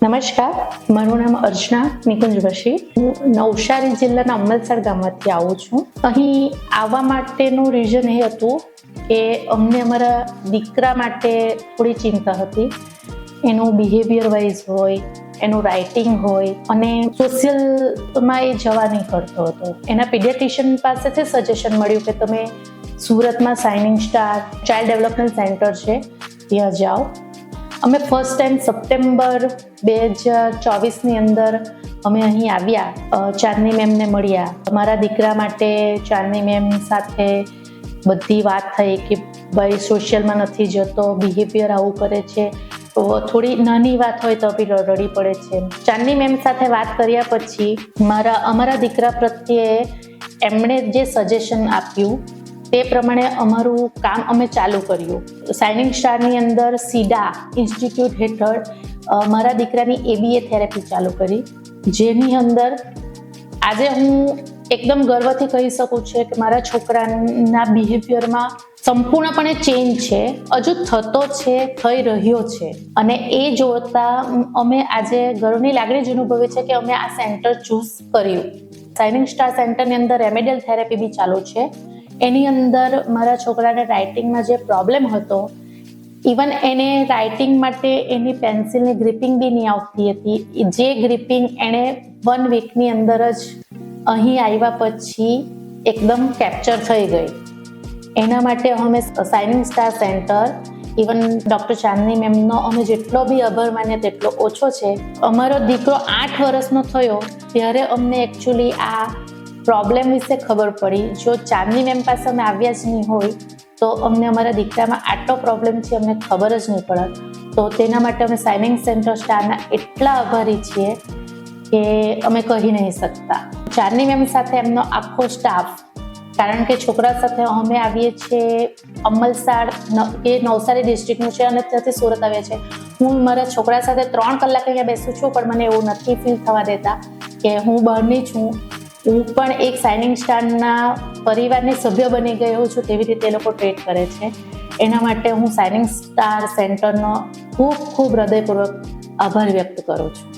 નમસ્કાર, મારું નામ અર્ચના નિકુંજ વશી. હું નવસારી જિલ્લાના અમલસાડ ગામમાંથી આવું છું. અહીં આવવા માટેનું રીઝન એ હતું કે અમને અમારા દીકરા માટે થોડી ચિંતા હતી. એનું બિહેવિયર વાઇઝ હોય, એનું રાઇટિંગ હોય અને સોશિયલમાં એ જવા નહીં કરતો હતો. એના પીડિયાટ્રિશિયન પાસેથી સજેશન મળ્યું કે તમે સુરતમાં shining star child development centre છે ત્યાં જાઓ. અમે ફર્સ્ટ ટાઈમ સપ્ટેમ્બર 2024ની અંદર અમે અહીં આવ્યા. ચાંદની મેમને મળ્યા. અમારા દીકરા માટે ચાંદની મેમ સાથે બધી વાત થઈ કે ભાઈ સોશિયલમાં નથી જતો, બિહેવિયર આવું કરે છે, થોડી નાની વાત હોય તો બી રડી પડે છે. ચાંદની મેમ સાથે વાત કર્યા પછી અમારા દીકરા પ્રત્યે એમણે જે સજેશન આપ્યું તે પ્રમાણે અમારું કામ અમે ચાલુ કર્યું. શાઇનિંગ સ્ટારની અંદર સીડા ઇન્સ્ટિટ્યૂટ હેઠળ મારા દીકરાની ABA થેરેપી ચાલુ કરી, જેની અંદર આજે હું એકદમ ગર્વથી કહી શકું છું કે મારા છોકરાના બિહેવિયરમાં સંપૂર્ણપણે ચેન્જ છે, હજુ થતો છે, થઈ રહ્યો છે. અને એ જોતા અમે આજે ગર્વની લાગણી જ અનુભવી છે કે અમે આ સેન્ટર ચૂઝ કર્યું. શાઇનિંગ સ્ટાર સેન્ટરની અંદર રેમેડિયલ થેરેપી બી ચાલુ છે. એની અંદર મારા છોકરાને રાઇટિંગમાં જે પ્રોબ્લેમ હતો, ઇવન એને રાઇટિંગ માટે એની પેન્સિલની ગ્રીપિંગ બી નહીં આવતી હતી. જે ગ્રીપિંગ એણે 1 વીકની અંદર જ અહીં આવ્યા પછી એકદમ કેપ્ચર થઈ ગઈ. એના માટે અમે shining star centre, even doctor Chandni મેમનો અમે જેટલો બી આભાર માનીએ તેટલો ઓછો છે. અમારો દીકરો 8 વર્ષનો થયો ત્યારે અમને એકચ્યુઅલી આ પ્રોબ્લેમ વિશે ખબર પડી. જો ચાંદની મેમ પાસે અમે આવ્યા જ નહીં હોય તો અમને અમારા દીકરામાં આટલો પ્રોબ્લેમ છે અમને ખબર જ નહીં પડત. તો તેના માટે અમે શાઇનિંગ સેન્ટર સ્ટારના એટલા આભારી છીએ કે અમે કહી નહીં શકતા. ચાંદની મેમ સાથે એમનો આખો સ્ટાફ, કારણ કે છોકરા સાથે અમે આવીએ છીએ અમલસાડ, એ નવસારી ડિસ્ટ્રિક્ટનું છે અને ત્યાંથી સુરત આવીએ છીએ. હું મારા છોકરા સાથે 3 કલાક અહીંયા બેસું છું, પણ મને એવું નથી ફીલ થવા દેતા કે હું બહારની છું. હું પણ એક શાઇનિંગ સ્ટારના પરિવારની સભ્ય બની ગયો છું, તેવી રીતે એ લોકો ટ્રીટ કરે છે. એના માટે હું શાઇનિંગ સ્ટાર સેન્ટરનો ખૂબ ખૂબ હૃદયપૂર્વક આભાર વ્યક્ત કરું છું.